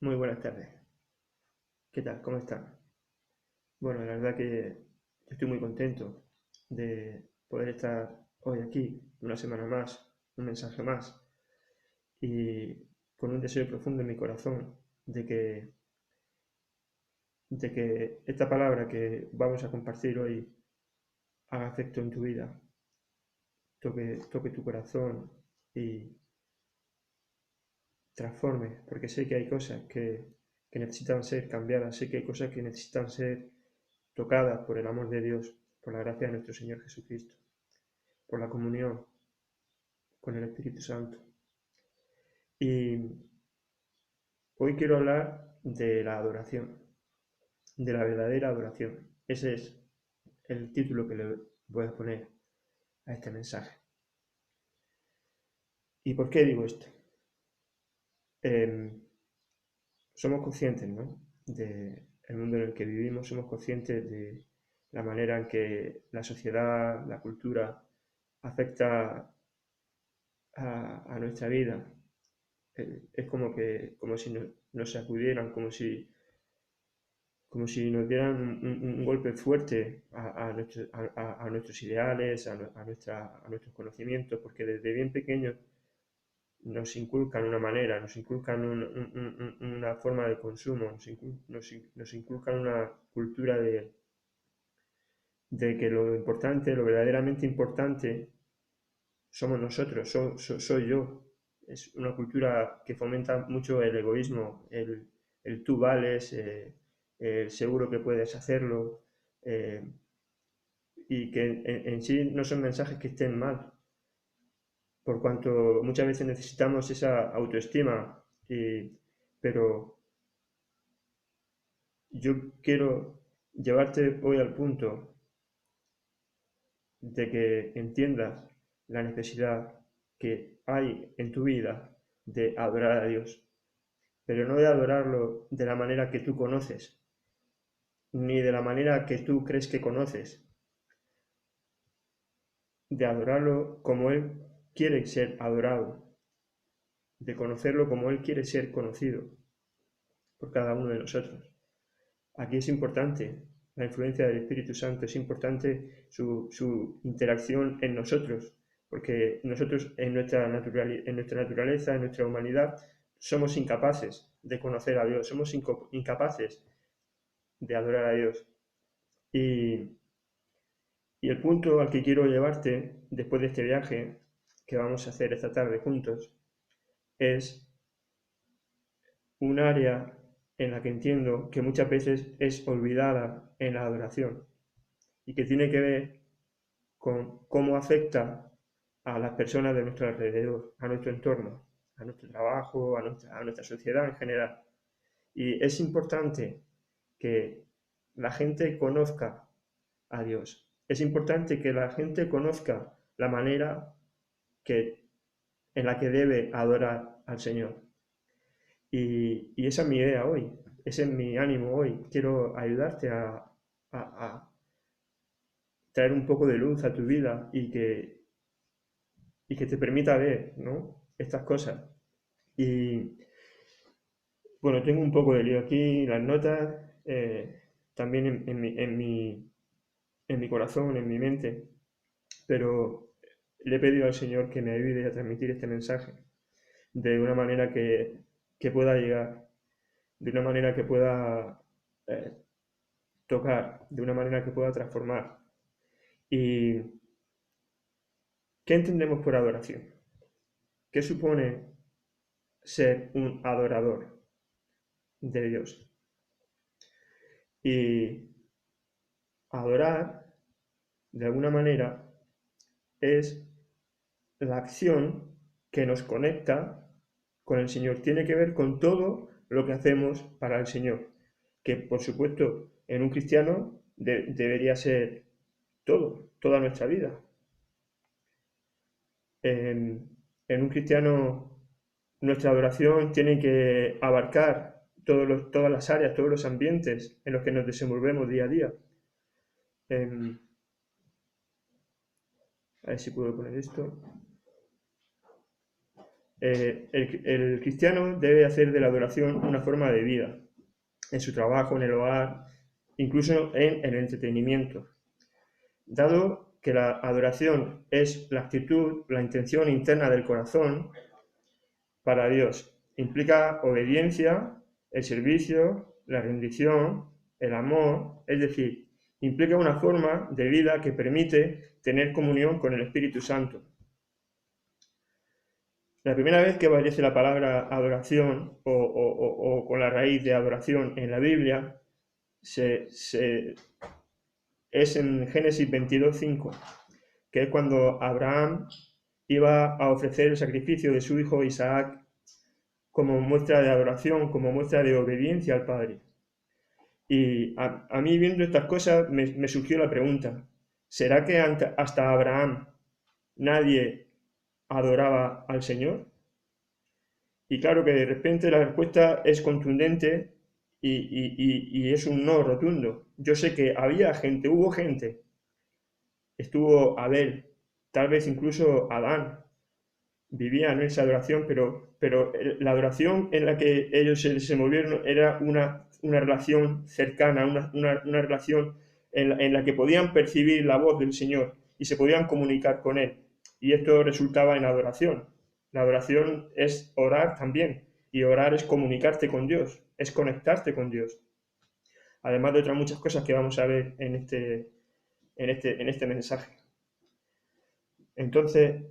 Muy buenas tardes. ¿Qué tal? ¿Cómo están? Bueno, la verdad que yo estoy muy contento de poder estar hoy aquí, una semana más, un mensaje más, y con un deseo profundo en mi corazón de que esta palabra que vamos a compartir hoy haga efecto en tu vida, toque tu corazón y transforme, porque sé que hay cosas que necesitan ser cambiadas, sé que hay cosas que necesitan ser tocadas por el amor de Dios, por la gracia de nuestro Señor Jesucristo, por la comunión con el Espíritu Santo. Y hoy quiero hablar de la adoración, de la verdadera adoración. Ese es el título que le voy a poner a este mensaje. ¿Y por qué digo esto? Somos conscientes, ¿no?, del mundo en el que vivimos, somos conscientes de la manera en que la sociedad, la cultura afecta a nuestra vida. Es como si nos sacudieran, como si nos dieran un golpe fuerte a nuestros ideales, a nuestros conocimientos, porque desde bien pequeños nos inculcan una manera, nos inculcan una forma de consumo, nos inculcan una cultura de que lo importante, lo verdaderamente importante, somos nosotros, soy yo. Es una cultura que fomenta mucho el egoísmo, el tú vales, el seguro que puedes hacerlo, eh, y que en sí no son mensajes que estén mal, por cuanto muchas veces necesitamos esa autoestima, pero yo quiero llevarte hoy al punto de que entiendas la necesidad que hay en tu vida de adorar a Dios, pero no de adorarlo de la manera que tú conoces, ni de la manera que tú crees que conoces, de adorarlo como Él quiere ser adorado, de conocerlo como Él quiere ser conocido por cada uno de nosotros. Aquí es importante la influencia del Espíritu Santo, es importante su interacción en nosotros, porque nosotros en nuestra naturaleza, en nuestra humanidad, somos incapaces de conocer a Dios, somos incapaces de adorar a Dios. Y, y el punto al que quiero llevarte después de este viaje que vamos a hacer esta tarde juntos es un área en la que entiendo que muchas veces es olvidada en la adoración y que tiene que ver con cómo afecta a las personas de nuestro alrededor, a nuestro entorno, a nuestro trabajo, a nuestra sociedad en general. Y es importante que la gente conozca a Dios. Es importante que la gente conozca la manera que, en la que debe adorar al Señor. Y esa es mi idea hoy, ese es mi ánimo hoy. Quiero ayudarte a traer un poco de luz a tu vida y que te permita ver, ¿no?, estas cosas. Y bueno, tengo un poco de lío aquí, las notas, también en mi corazón, en mi mente, pero le he pedido al Señor que me ayude a transmitir este mensaje de una manera que pueda llegar, de una manera que pueda eh, tocar, de una manera que pueda transformar. ¿Y qué entendemos por adoración? ¿Qué supone ser un adorador de Dios? Y adorar, de alguna manera, es la acción que nos conecta con el Señor. Tiene que ver con todo lo que hacemos para el Señor. Que, por supuesto, en un cristiano debería ser todo, toda nuestra vida. En un cristiano, nuestra adoración tiene que abarcar todas las áreas, todos los ambientes en los que nos desenvolvemos día a día. A ver si puedo poner esto. El cristiano debe hacer de la adoración una forma de vida, en su trabajo, en el hogar, incluso en el entretenimiento. Dado que la adoración es la actitud, la intención interna del corazón para Dios, implica obediencia, el servicio, la rendición, el amor, es decir, implica una forma de vida que permite tener comunión con el Espíritu Santo. La primera vez que aparece la palabra adoración o con la raíz de adoración en la Biblia es en Génesis 22:5, que es cuando Abraham iba a ofrecer el sacrificio de su hijo Isaac como muestra de adoración, como muestra de obediencia al Padre. Y a mí viendo estas cosas me surgió la pregunta, ¿será que hasta Abraham nadie adoraba al Señor? Y claro que de repente la respuesta es contundente y es un no rotundo. Yo sé que había gente, hubo gente, estuvo Abel, tal vez incluso Adán, vivían en esa adoración, pero la adoración en la que ellos se movieron era una relación cercana, una relación en la que podían percibir la voz del Señor y se podían comunicar con Él. Y esto resultaba en adoración. La adoración es orar también, y orar es comunicarte con Dios, es conectarte con Dios. Además de otras muchas cosas que vamos a ver en este mensaje. Entonces,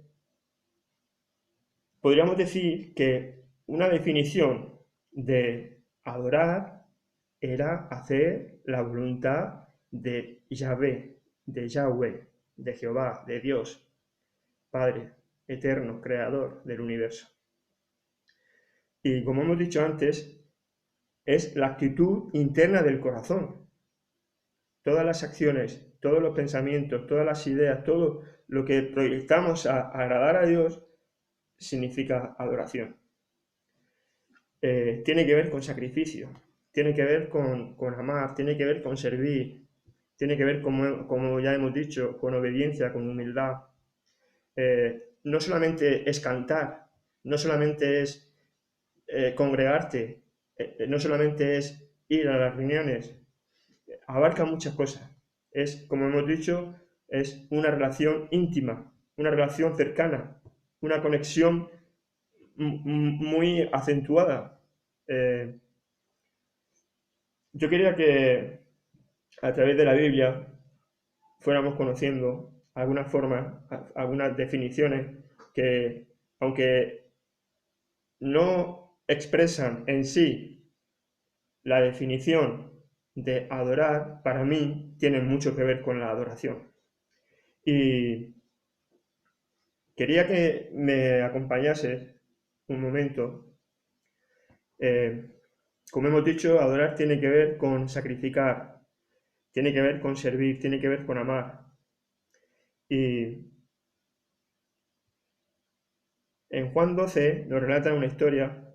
podríamos decir que una definición de adorar era hacer la voluntad de Yahvé, de Jehová, de Dios, Padre eterno, creador del universo. Y como hemos dicho antes, es la actitud interna del corazón. Todas las acciones, todos los pensamientos, todas las ideas, todo lo que proyectamos a agradar a Dios significa adoración. Tiene que ver con sacrificio, tiene que ver con amar, tiene que ver con servir, tiene que ver, como ya hemos dicho, con obediencia, con humildad. No solamente es cantar, no solamente es congregarte, no solamente es ir a las reuniones, abarca muchas cosas. Es, como hemos dicho, es una relación íntima, una relación cercana, una conexión muy acentuada. Yo quería que a través de la Biblia fuéramos conociendo algunas formas, algunas definiciones que, aunque no expresan en sí la definición de adorar, para mí tienen mucho que ver con la adoración. Y quería que me acompañases un momento. Como hemos dicho, adorar tiene que ver con sacrificar, tiene que ver con servir, tiene que ver con amar. Y en Juan 12 nos relata una historia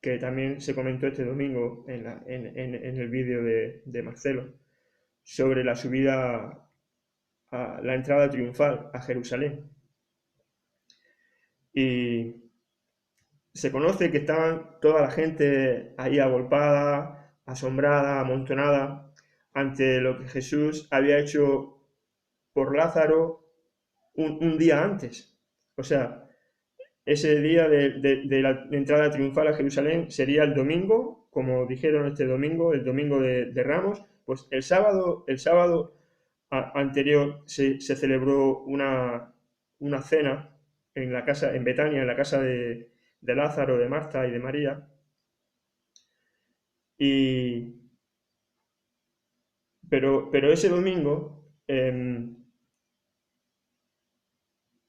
que también se comentó este domingo en el vídeo de Marcelo, sobre la subida, a la entrada triunfal a Jerusalén. Y se conoce que estaban toda la gente ahí agolpada, asombrada, amontonada, ante lo que Jesús había hecho por Lázaro un día antes. O sea, ese día de la entrada triunfal a Jerusalén sería el domingo, como dijeron este domingo, el domingo de Ramos. Pues el sábado anterior se celebró una cena en la casa, en Betania, en la casa de Lázaro, de Marta y de María. Pero ese domingo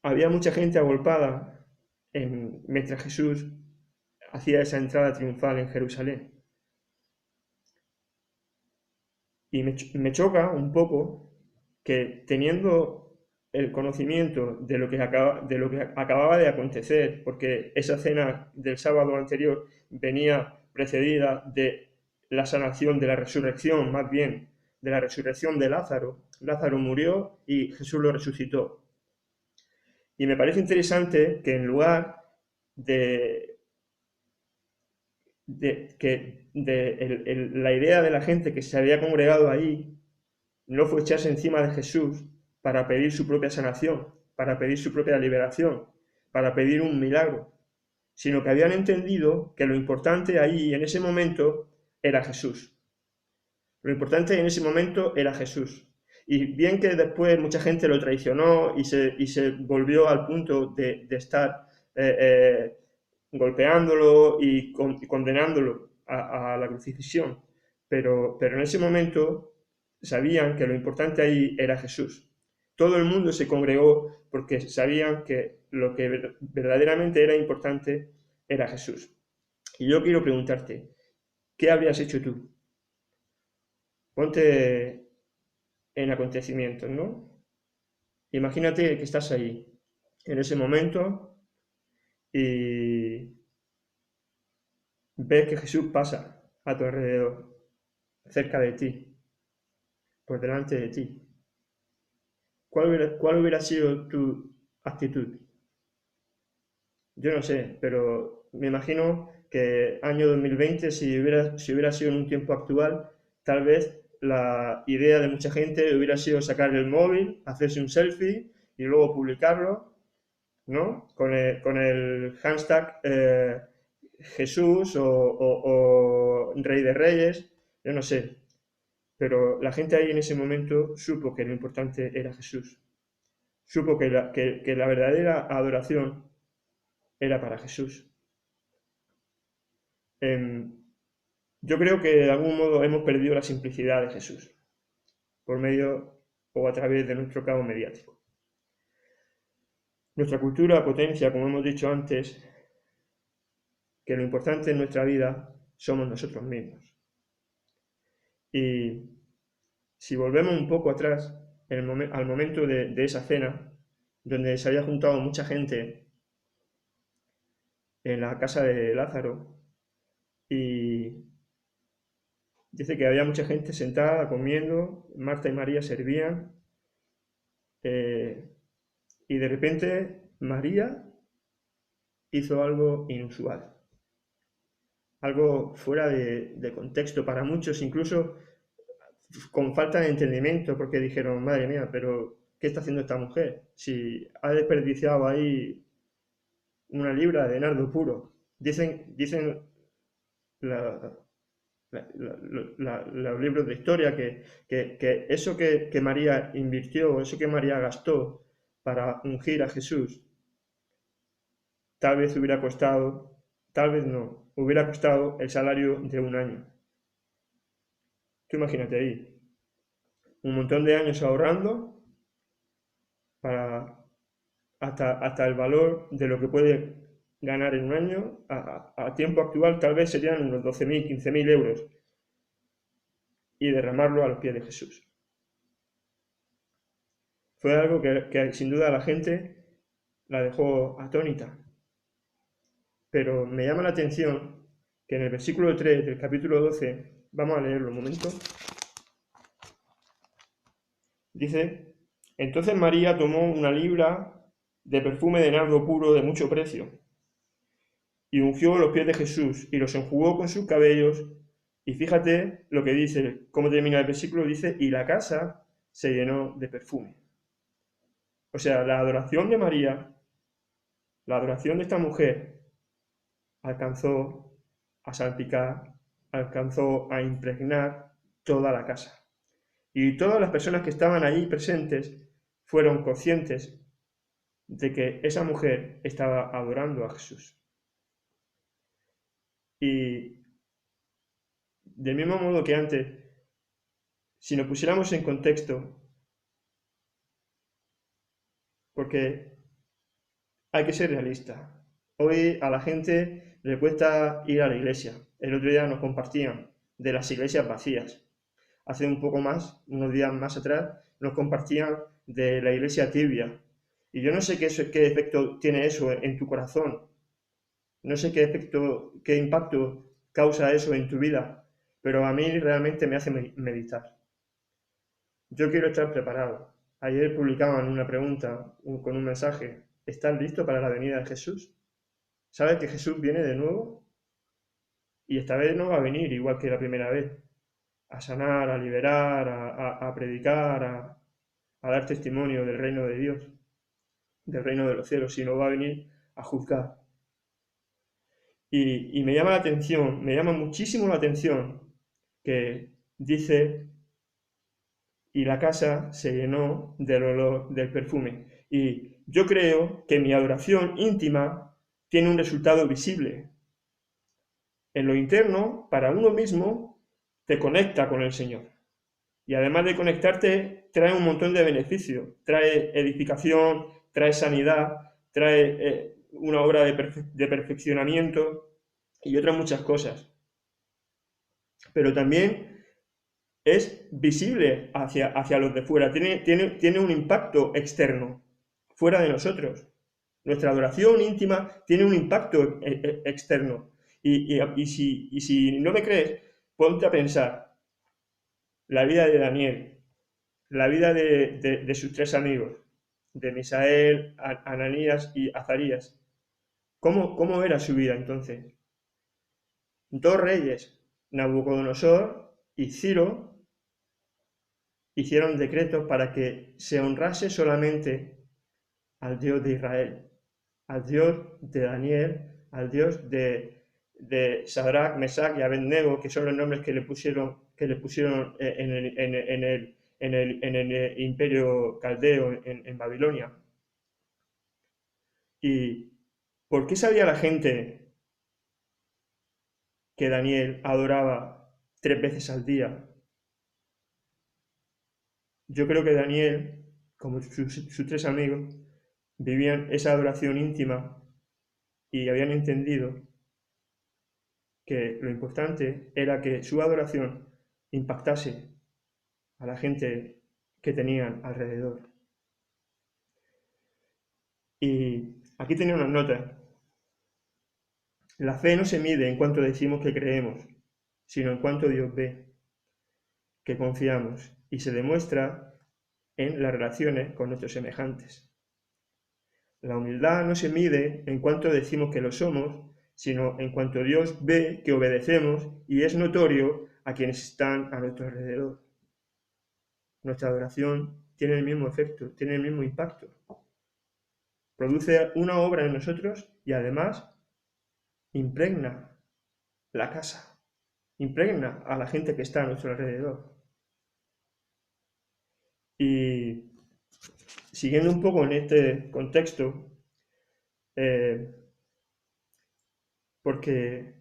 había mucha gente agolpada mientras Jesús hacía esa entrada triunfal en Jerusalén. Y me choca un poco que, teniendo el conocimiento de lo que acababa de acontecer, porque esa cena del sábado anterior venía precedida de la sanación, de la resurrección, más bien, de la resurrección de Lázaro. Lázaro murió y Jesús lo resucitó. Y me parece interesante que, en lugar de la idea de la gente que se había congregado ahí no fue echarse encima de Jesús para pedir su propia sanación, para pedir su propia liberación, para pedir un milagro, sino que habían entendido que lo importante ahí en ese momento era Jesús. Lo importante en ese momento era Jesús. Y bien que después mucha gente lo traicionó y se volvió al punto de estar golpeándolo y condenándolo a la crucifixión. Pero en ese momento sabían que lo importante ahí era Jesús. Todo el mundo se congregó porque sabían que lo que verdaderamente era importante era Jesús. Y yo quiero preguntarte, ¿qué habrías hecho tú? Ponte en acontecimientos, ¿no? Imagínate que estás ahí, en ese momento, y ves que Jesús pasa a tu alrededor, cerca de ti, por delante de ti. ¿Cuál hubiera sido tu actitud? Yo no sé, pero me imagino que año 2020, si hubiera sido en un tiempo actual, tal vez la idea de mucha gente hubiera sido sacar el móvil, hacerse un selfie y luego publicarlo, ¿no? Con el hashtag Jesús o Rey de Reyes, yo no sé. Pero la gente ahí en ese momento supo que lo importante era Jesús. Supo que la verdadera adoración era para Jesús. Yo creo que de algún modo hemos perdido la simplicidad de Jesús por medio o a través de nuestro cabo mediático. Nuestra cultura potencia, como hemos dicho antes, que lo importante en nuestra vida somos nosotros mismos. Y si volvemos un poco atrás, al momento de esa cena, donde se había juntado mucha gente en la casa de Lázaro, y dice que había mucha gente sentada comiendo, Marta y María servían, eh, y de repente María hizo algo inusual, algo fuera de contexto para muchos, incluso con falta de entendimiento, porque dijeron, madre mía, pero ¿qué está haciendo esta mujer? Si ha desperdiciado ahí una libra de nardo puro. Dicen la- los libros de historia que eso que María invirtió, eso que María gastó para ungir a Jesús, tal vez hubiera costado, tal vez no, hubiera costado el salario de un año. Tú imagínate ahí, un montón de años ahorrando para hasta el valor de lo que puede ganar en un año, a tiempo actual tal vez serían unos 12.000, 15.000 euros, y derramarlo a los pies de Jesús. Fue algo que sin duda la gente la dejó atónita. Pero me llama la atención que en el versículo 3 del capítulo 12, vamos a leerlo un momento, dice, entonces María tomó una libra de perfume de nardo puro de mucho precio y ungió los pies de Jesús y los enjugó con sus cabellos. Y fíjate lo que dice, cómo termina el versículo, dice, y la casa se llenó de perfume. O sea, la adoración de María, la adoración de esta mujer, alcanzó a salpicar, alcanzó a impregnar toda la casa. Y todas las personas que estaban allí presentes fueron conscientes de que esa mujer estaba adorando a Jesús. Y del mismo modo que antes, si nos pusiéramos en contexto, porque hay que ser realista. Hoy a la gente le cuesta ir a la iglesia. El otro día nos compartían de las iglesias vacías. Hace un poco más, unos días más atrás, nos compartían de la iglesia tibia. Y yo no sé qué efecto tiene eso en tu corazón. No sé qué efecto, qué impacto causa eso en tu vida, pero a mí realmente me hace meditar. Yo quiero estar preparado. Ayer publicaban una pregunta con un mensaje. ¿Estás listo para la venida de Jesús? sabe que Jesús viene de nuevo y esta vez no va a venir igual que la primera vez, a sanar, a liberar, a predicar, a dar testimonio del reino de Dios, del reino de los cielos, sino va a venir a juzgar. Y me llama la atención, me llama muchísimo la atención que dice, y la casa se llenó del olor del perfume. Y yo creo que mi adoración íntima tiene un resultado visible. En lo interno, para uno mismo, te conecta con el Señor. Y además de conectarte, trae un montón de beneficios. Trae edificación, trae sanidad, trae una obra de perfeccionamiento y otras muchas cosas. Pero también es visible hacia los de fuera, tiene un impacto externo, fuera de nosotros. Nuestra adoración íntima tiene un impacto externo. Y si no me crees, ponte a pensar la vida de Daniel, la vida de sus tres amigos, de Misael, Ananías y Azarías. ¿Cómo era su vida entonces? Dos reyes, Nabucodonosor y Ciro, hicieron decretos para que se honrase solamente al Dios de Israel, al Dios de Daniel, al Dios de Sadrach, Mesach y Abednego, que son los nombres que le pusieron en el imperio caldeo en Babilonia. ¿Y por qué sabía la gente que Daniel adoraba 3 veces al día? Yo creo que Daniel, como sus tres amigos, vivían esa adoración íntima y habían entendido que lo importante era que su adoración impactase a la gente que tenían alrededor. Y aquí tenía unas notas. La fe no se mide en cuanto decimos que creemos, sino en cuanto Dios ve que confiamos, y se demuestra en las relaciones con nuestros semejantes. La humildad no se mide en cuanto decimos que lo somos, sino en cuanto Dios ve que obedecemos y es notorio a quienes están a nuestro alrededor. Nuestra adoración tiene el mismo efecto, tiene el mismo impacto. Produce una obra en nosotros y además impregna la casa, impregna a la gente que está a nuestro alrededor. Y siguiendo un poco en este contexto, porque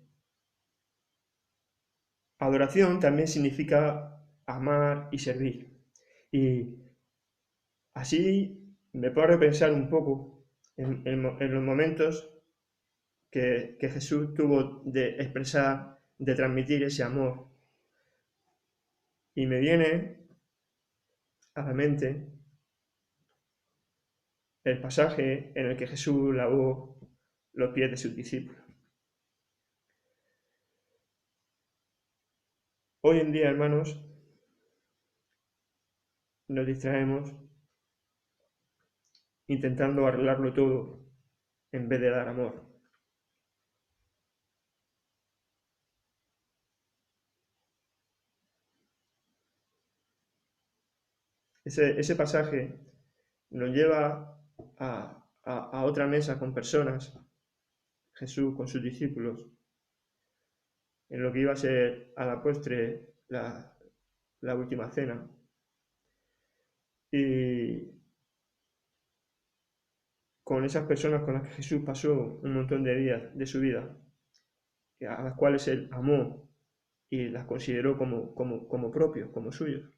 adoración también significa amar y servir. Y así me puedo repensar un poco en los momentos que Jesús tuvo de expresar, de transmitir ese amor. Y me viene a la mente el pasaje en el que Jesús lavó los pies de sus discípulos. Hoy en día, hermanos, nos distraemos intentando arreglarlo todo en vez de dar amor. Ese pasaje nos lleva a otra mesa con personas, Jesús con sus discípulos, en lo que iba a ser a la postre la última cena. Y con esas personas con las que Jesús pasó un montón de días de su vida, a las cuales él amó y las consideró como propios, como suyos.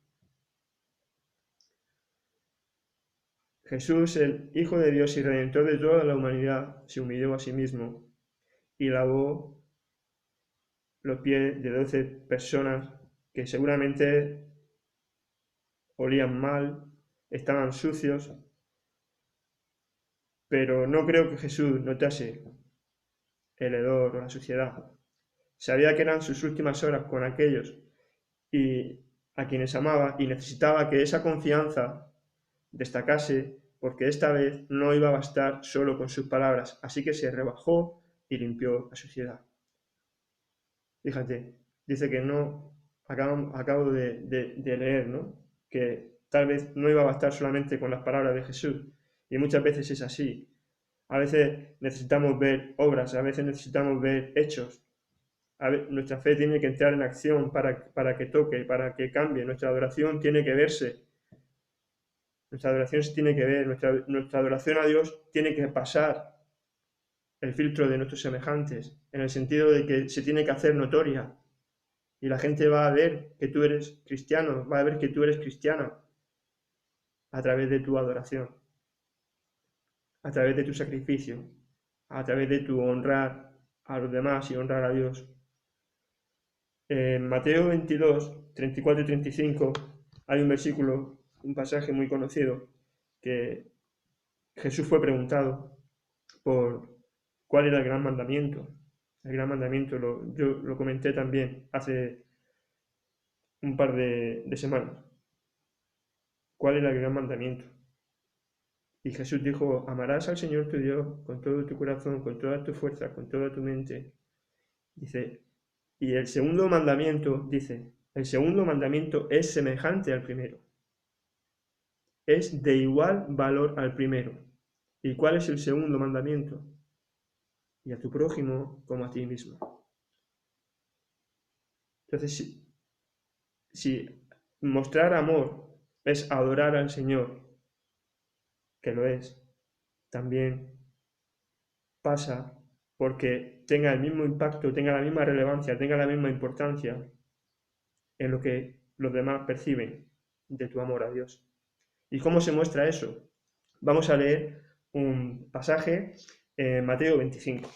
Jesús, el Hijo de Dios y Redentor de toda la humanidad, se humilló a sí mismo y lavó los pies de 12 personas que seguramente olían mal, estaban sucios, pero no creo que Jesús notase el hedor o la suciedad. Sabía que eran sus últimas horas con aquellos y a quienes amaba y necesitaba que esa confianza destacase porque esta vez no iba a bastar solo con sus palabras, así que se rebajó y limpió la suciedad. Fíjate, dice que no, acabo de leer, ¿no? Que tal vez no iba a bastar solamente con las palabras de Jesús, y muchas veces es así. A veces necesitamos ver obras, a veces necesitamos ver hechos. Nuestra fe tiene que entrar en acción para que toque, para que cambie. Nuestra adoración tiene que verse. Nuestra adoración se tiene que ver. Nuestra adoración a Dios tiene que pasar el filtro de nuestros semejantes, en el sentido de que se tiene que hacer notoria. Y la gente va a ver que tú eres cristiano, va a ver que tú eres cristiana a través de tu adoración, a través de tu sacrificio, a través de tu honrar a los demás y honrar a Dios. En Mateo 22, 34 y 35 hay un versículo, un pasaje muy conocido, que Jesús fue preguntado por cuál era el gran mandamiento. El gran mandamiento, yo lo comenté también hace un par de semanas. ¿Cuál era el gran mandamiento? Y Jesús dijo, amarás al Señor tu Dios con todo tu corazón, con toda tu fuerza, con toda tu mente. Dice, y el segundo mandamiento, dice, el segundo mandamiento es semejante al primero. Es de igual valor al primero. ¿Y cuál es el segundo mandamiento? Y a tu prójimo como a ti mismo. Entonces, si mostrar amor es adorar al Señor, que lo es, también pasa porque tenga el mismo impacto, tenga la misma relevancia, tenga la misma importancia en lo que los demás perciben de tu amor a Dios. ¿Y cómo se muestra eso? Vamos a leer un pasaje en Mateo 25.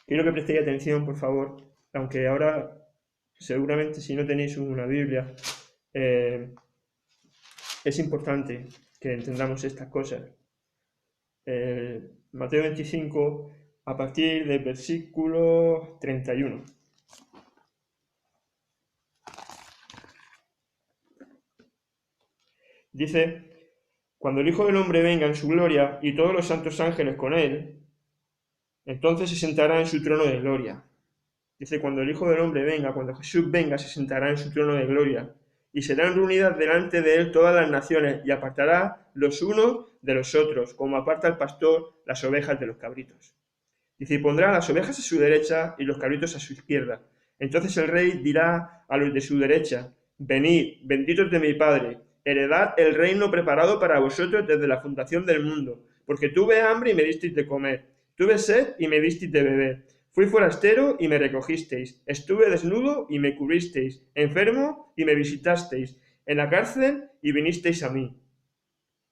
Quiero que prestéis atención, por favor, aunque ahora seguramente si no tenéis una Biblia, es importante que entendamos estas cosas. Mateo 25, a partir del versículo 31. Dice, cuando el Hijo del Hombre venga en su gloria y todos los santos ángeles con él, entonces se sentará en su trono de gloria. Dice, cuando el Hijo del Hombre venga, cuando Jesús venga, se sentará en su trono de gloria, y serán reunidas delante de él todas las naciones, y apartará los unos de los otros, como aparta el pastor las ovejas de los cabritos. Dice, y pondrá las ovejas a su derecha y los cabritos a su izquierda. Entonces el rey dirá a los de su derecha, venid, benditos de mi Padre, heredad el reino preparado para vosotros desde la fundación del mundo, porque tuve hambre y me disteis de comer, tuve sed y me disteis de beber, fui forastero y me recogisteis, estuve desnudo y me cubristeis, enfermo y me visitasteis, en la cárcel y vinisteis a mí.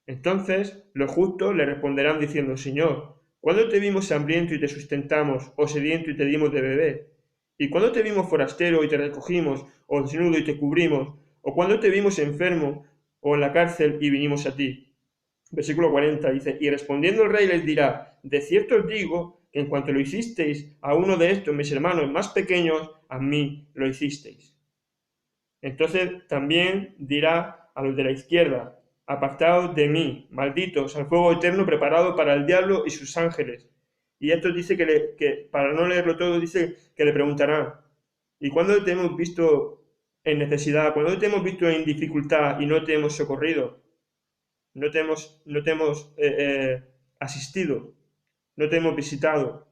Entonces los justos le responderán diciendo, Señor, ¿cuándo te vimos hambriento y te sustentamos, o sediento y te dimos de beber? ¿Y cuándo te vimos forastero y te recogimos, o desnudo y te cubrimos? ¿O cuándo te vimos enfermo o en la cárcel y vinimos a ti? Versículo 40 dice, y respondiendo el rey les dirá, de cierto os digo que en cuanto lo hicisteis a uno de estos mis hermanos más pequeños, a mí lo hicisteis. Entonces también dirá a los de la izquierda, apartaos de mí, malditos, al fuego eterno preparado para el diablo y sus ángeles. Y esto dice que para no leerlo todo, dice que le preguntarán, ¿y cuándo te hemos visto en necesidad? ¿Cuándo te hemos visto en dificultad y no te hemos socorrido? No te hemos asistido, no te hemos visitado.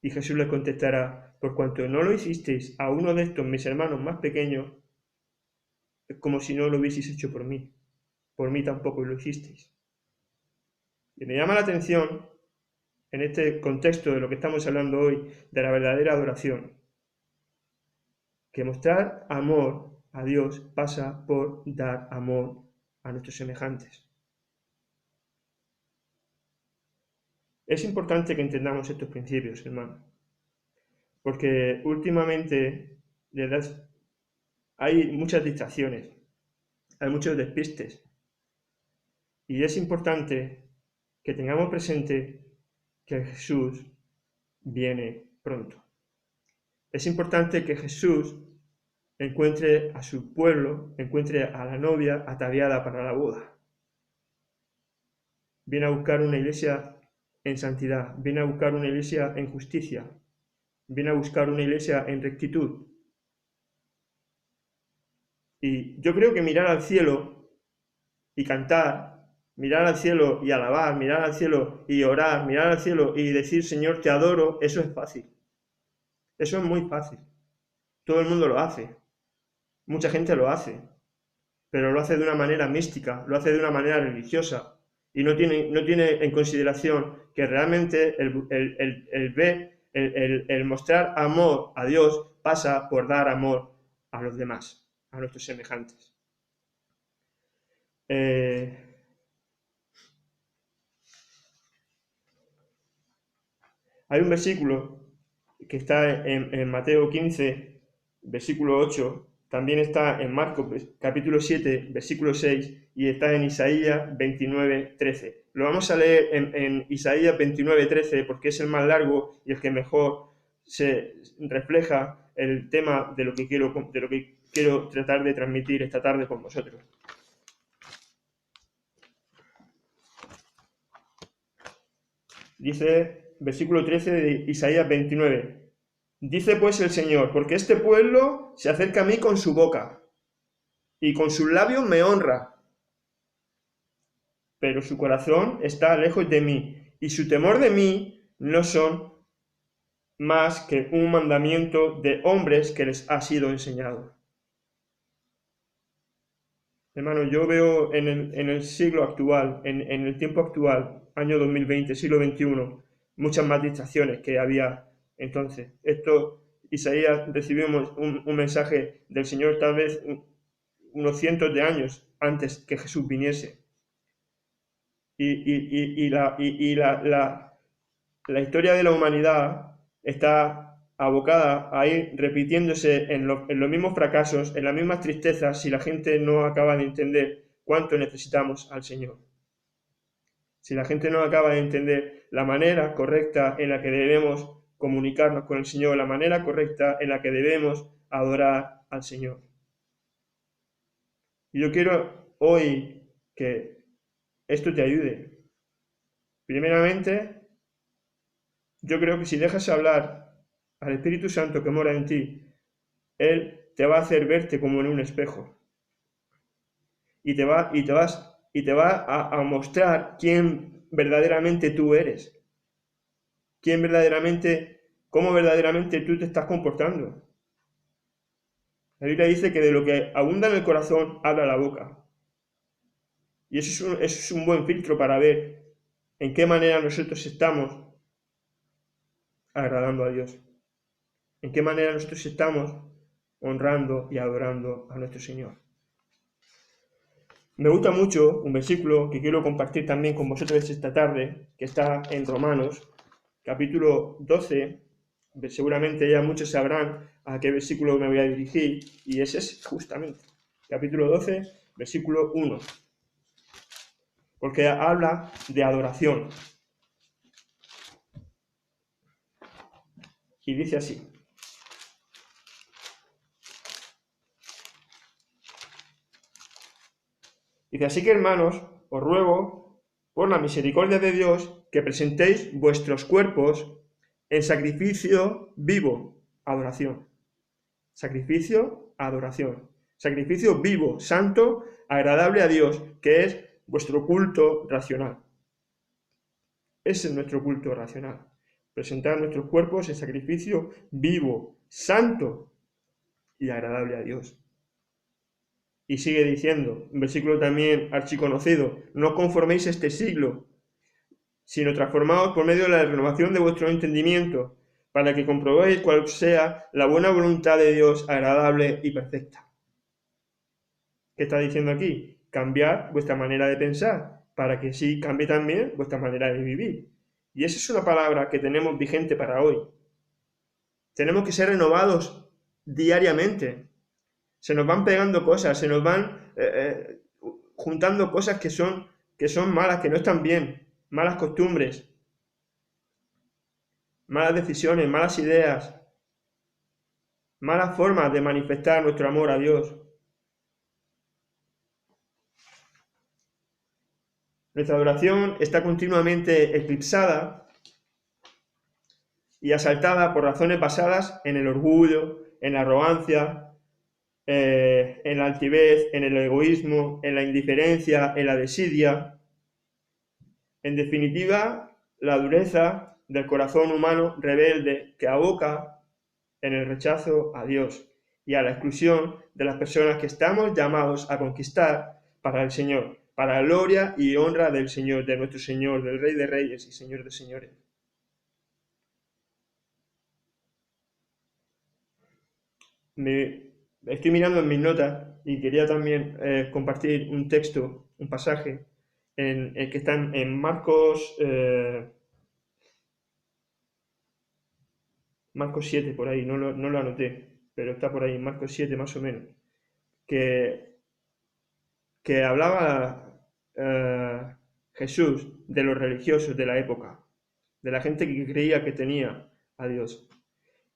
Y Jesús les contestará, por cuanto no lo hicisteis a uno de estos mis hermanos más pequeños, es como si no lo hubieseis hecho por mí tampoco lo hicisteis. Y me llama la atención, en este contexto de lo que estamos hablando hoy, de la verdadera adoración, que mostrar amor a Dios pasa por dar amor a nuestros semejantes. Es importante que entendamos estos principios, hermano, porque últimamente hay muchas distracciones, hay muchos despistes, y es importante que tengamos presente que Jesús viene pronto. Es importante que Jesús encuentre a su pueblo, encuentre a la novia ataviada para la boda. Viene a buscar una iglesia en santidad, viene a buscar una iglesia en justicia, viene a buscar una iglesia en rectitud. Y yo creo que mirar al cielo y cantar, mirar al cielo y alabar, mirar al cielo y orar, mirar al cielo y decir, Señor, te adoro, eso es fácil. Eso es muy fácil. Todo el mundo lo hace. Mucha gente lo hace. Pero lo hace de una manera mística, lo hace de una manera religiosa. Y no tiene en consideración que realmente el mostrar amor a Dios pasa por dar amor a los demás, a nuestros semejantes. Hay un versículo que está en Mateo 15, versículo 8, también está en Marcos capítulo 7, versículo 6, y está en Isaías 29, 13. Lo vamos a leer en Isaías 29, 13 porque es el más largo y el que mejor se refleja el tema de lo que quiero tratar de transmitir esta tarde con vosotros. Dice, versículo 13 de Isaías 29, dice pues el Señor, porque este pueblo se acerca a mí con su boca, y con sus labios me honra, pero su corazón está lejos de mí, y su temor de mí no son más que un mandamiento de hombres que les ha sido enseñado. Hermano, yo veo en el siglo actual, en el tiempo actual, año 2020, siglo XXI, muchas más distracciones que había entonces. Isaías recibimos un mensaje del Señor tal vez unos cientos de años antes que Jesús viniese. Y la historia de la humanidad está abocada a ir repitiéndose en los mismos fracasos, en las mismas tristezas, si la gente no acaba de entender cuánto necesitamos al Señor. Si la gente no acaba de entender la manera correcta en la que debemos comunicarnos con el Señor, la manera correcta en la que debemos adorar al Señor. Y yo quiero hoy que esto te ayude. Primeramente, yo creo que si dejas hablar al Espíritu Santo que mora en ti, Él te va a hacer verte como en un espejo. Y te va a mostrar quién verdaderamente tú eres. Cómo verdaderamente tú te estás comportando. La Biblia dice que de lo que abunda en el corazón, habla la boca. Y eso es un buen filtro para ver en qué manera nosotros estamos agradando a Dios. En qué manera nosotros estamos honrando y adorando a nuestro Señor. Me gusta mucho un versículo que quiero compartir también con vosotros esta tarde, que está en Romanos, capítulo 12. Seguramente ya muchos sabrán a qué versículo me voy a dirigir, y ese es justamente, capítulo 12, versículo 1. Porque habla de adoración. Y dice así. Dice, así que hermanos, os ruego, por la misericordia de Dios, que presentéis vuestros cuerpos en sacrificio vivo, adoración. Sacrificio, adoración. Sacrificio vivo, santo, agradable a Dios, que es vuestro culto racional. Ese es nuestro culto racional. Presentar nuestros cuerpos en sacrificio vivo, santo y agradable a Dios. Y sigue diciendo, un versículo también archiconocido, no conforméis este siglo, sino transformaos por medio de la renovación de vuestro entendimiento, para que comprobéis cuál sea la buena voluntad de Dios, agradable y perfecta. ¿Qué está diciendo aquí? Cambiar vuestra manera de pensar, para que sí cambie también vuestra manera de vivir. Y esa es una palabra que tenemos vigente para hoy. Tenemos que ser renovados diariamente. Se nos van pegando cosas, se nos van juntando cosas que son malas, que no están bien, malas costumbres, malas decisiones, malas ideas. malas formas de manifestar nuestro amor a Dios. Nuestra adoración está continuamente eclipsada y asaltada por razones basadas en el orgullo, en la arrogancia, en la altivez, en el egoísmo, en la indiferencia, en la desidia. En definitiva, la dureza del corazón humano rebelde que aboca en el rechazo a Dios y a la exclusión de las personas que estamos llamados a conquistar para el Señor, para la gloria y honra del Señor, de nuestro Señor, del Rey de Reyes y Señor de Señores. Estoy mirando en mis notas y quería también compartir un texto, un pasaje, en el que están en Marcos, Marcos 7, por ahí, no lo anoté, pero está por ahí, Marcos 7 más o menos, que, que hablaba Jesús de los religiosos de la época, de la gente que creía que tenía a Dios.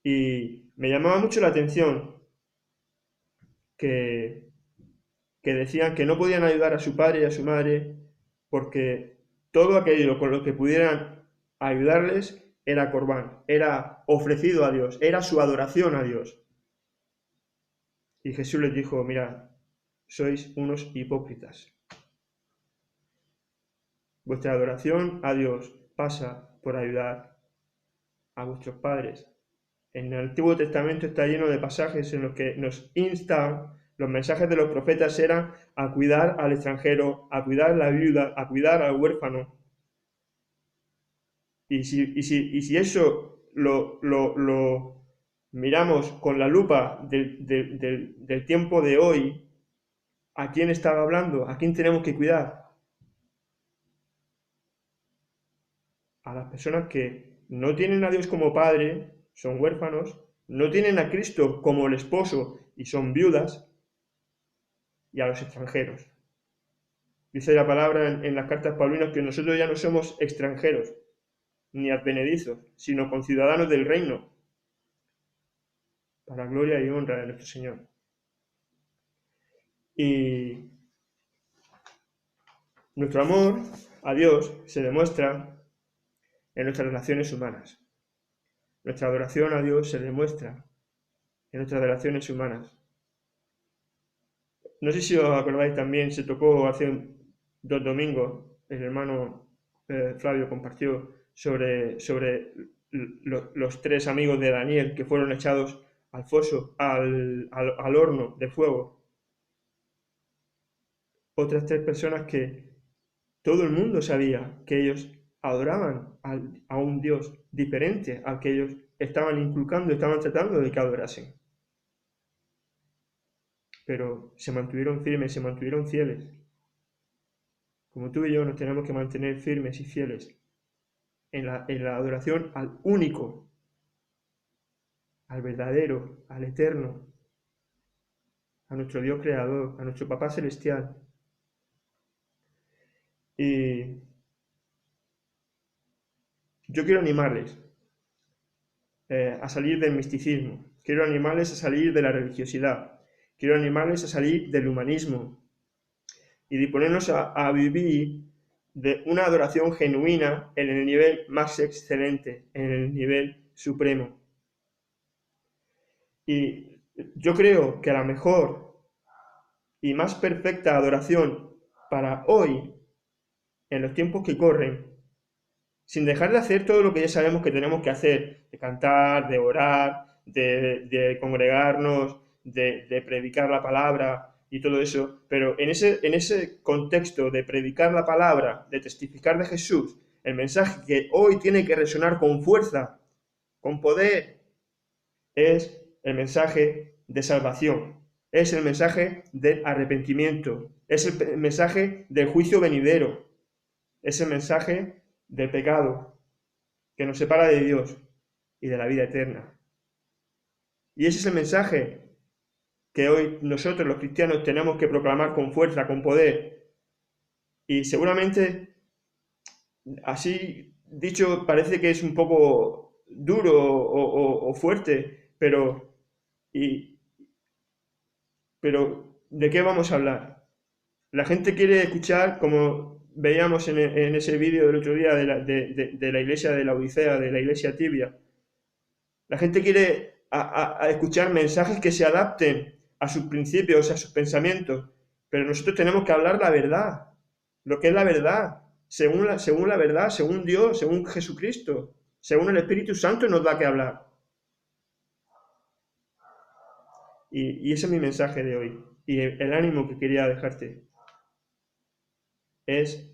Y me llamaba mucho la atención que, que decían que no podían ayudar a su padre y a su madre porque todo aquello con lo que pudieran ayudarles era corbán, era ofrecido a Dios, era su adoración a Dios. Y Jesús les dijo, mirad, sois unos hipócritas. Vuestra adoración a Dios pasa por ayudar a vuestros padres. En el Antiguo Testamento está lleno de pasajes en los que nos instan, los mensajes de los profetas eran a cuidar al extranjero, a cuidar a la viuda, a cuidar al huérfano. Y si eso lo miramos con la lupa del tiempo de hoy, ¿a quién estaba hablando? ¿A quién tenemos que cuidar? A las personas que no tienen a Dios como Padre, son huérfanos, no tienen a Cristo como el esposo y son viudas, y a los extranjeros. Dice la palabra en las cartas paulinas que nosotros ya no somos extranjeros, ni advenedizos, sino conciudadanos del reino, para gloria y honra de nuestro Señor. Y nuestro amor a Dios se demuestra en nuestras relaciones humanas. Nuestra adoración a Dios se demuestra en nuestras relaciones humanas. No sé si os acordáis también, se tocó hace 2 domingos, el hermano Flavio compartió sobre los 3 amigos de Daniel que fueron echados al foso, al horno de fuego. Otras 3 personas que todo el mundo sabía que ellos adoraban a un Dios diferente al que ellos estaban inculcando, estaban tratando de que adorasen. Pero se mantuvieron firmes, se mantuvieron fieles. Como tú y yo nos tenemos que mantener firmes y fieles en la adoración al único, al verdadero, al eterno, a nuestro Dios creador, a nuestro Papá celestial. Y yo quiero animarles a salir del misticismo, quiero animarles a salir de la religiosidad, quiero animarles a salir del humanismo y disponernos a vivir de una adoración genuina en el nivel más excelente, en el nivel supremo. Y yo creo que la mejor y más perfecta adoración para hoy, en los tiempos que corren, sin dejar de hacer todo lo que ya sabemos que tenemos que hacer, de cantar, de orar, de congregarnos, de predicar la palabra y todo eso, pero en ese contexto de predicar la palabra, de testificar de Jesús, el mensaje que hoy tiene que resonar con fuerza, con poder, es el mensaje de salvación, es el mensaje del arrepentimiento, es el mensaje del juicio venidero, es el mensaje del pecado que nos separa de Dios y de la vida eterna. Y ese es el mensaje que hoy nosotros los cristianos tenemos que proclamar con fuerza, con poder. Y seguramente, así dicho, parece que es un poco duro o fuerte, pero Pero, ¿de qué vamos a hablar? La gente quiere escuchar, como veíamos en ese vídeo del otro día de la iglesia de la Odisea, de la iglesia tibia. La gente quiere a escuchar mensajes que se adapten a sus principios, a sus pensamientos, pero nosotros tenemos que hablar la verdad, lo que es la verdad, según la verdad, según Dios, según Jesucristo, según el Espíritu Santo nos da que hablar. Y ese es mi mensaje de hoy. Y el ánimo que quería dejarte es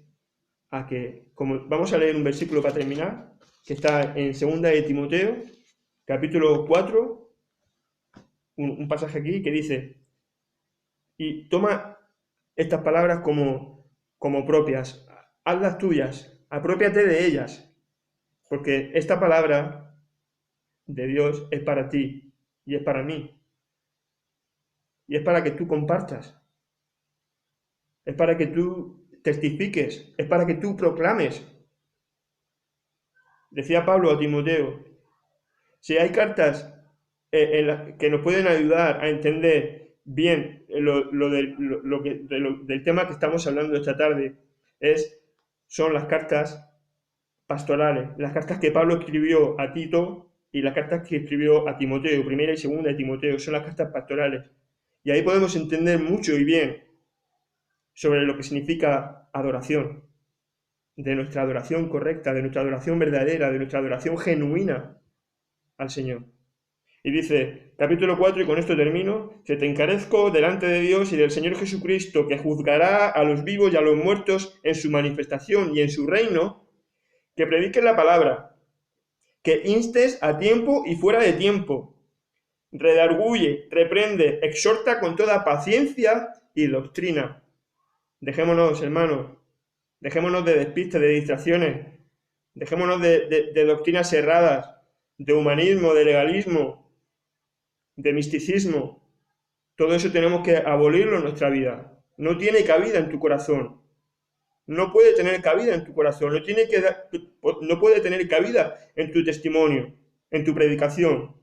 a que, como vamos a leer un versículo para terminar, que está en 2 de Timoteo, capítulo 4, un pasaje aquí que dice, y toma estas palabras como propias, hazlas tuyas, apropiate de ellas, porque esta palabra de Dios es para ti y es para mí, y es para que tú compartas, es para que tú testifiques, es para que tú proclames. Decía Pablo a Timoteo, si hay cartas que nos pueden ayudar a entender bien del tema que estamos hablando esta tarde, son las cartas pastorales, las cartas que Pablo escribió a Tito y las cartas que escribió a Timoteo, primera y segunda de Timoteo, son las cartas pastorales. Y ahí podemos entender mucho y bien sobre lo que significa adoración, de nuestra adoración correcta, de nuestra adoración verdadera, de nuestra adoración genuina al Señor. Y dice, capítulo 4, y con esto termino, que te encarezco delante de Dios y del Señor Jesucristo, que juzgará a los vivos y a los muertos en su manifestación y en su reino, que prediques la palabra, que instes a tiempo y fuera de tiempo, redarguye, reprende, exhorta con toda paciencia y doctrina. Dejémonos, hermanos, dejémonos de despistes, de distracciones, dejémonos de doctrinas erradas, de humanismo, de legalismo, de misticismo. Todo eso tenemos que abolirlo en nuestra vida. No tiene cabida en tu corazón. No puede tener cabida en tu corazón. No puede tener cabida en tu testimonio, en tu predicación.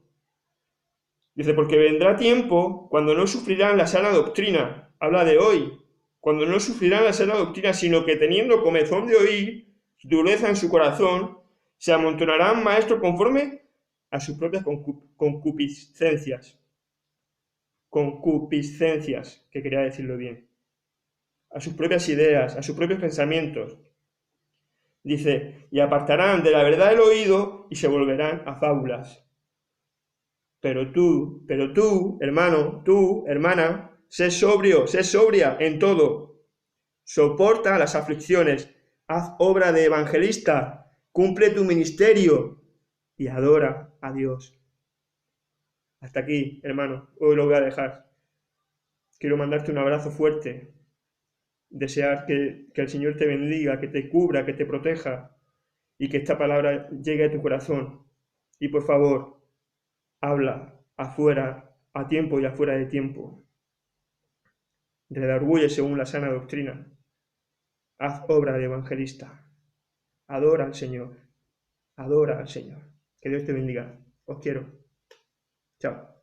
Dice, porque vendrá tiempo cuando no sufrirán la sana doctrina. Habla de hoy. Cuando no sufrirán la sana doctrina, sino que teniendo comezón de oír, dureza en su corazón, se amontonarán maestros conforme a sus propias concupiscencias. Concupiscencias, que quería decirlo bien. A sus propias ideas, a sus propios pensamientos. Dice, y apartarán de la verdad el oído y se volverán a fábulas. Pero tú, hermano, tú, hermana, sé sobrio, sé sobria en todo. Soporta las aflicciones, haz obra de evangelista, cumple tu ministerio y adora a Dios. Hasta aquí, hermano, hoy lo voy a dejar. Quiero mandarte un abrazo fuerte, desear que el Señor te bendiga, que te cubra, que te proteja y que esta palabra llegue a tu corazón. Y por favor, habla afuera, a tiempo y afuera de tiempo. Redarguye según la sana doctrina. Haz obra de evangelista. Adora al Señor. Adora al Señor. Que Dios te bendiga. Os quiero. Chao.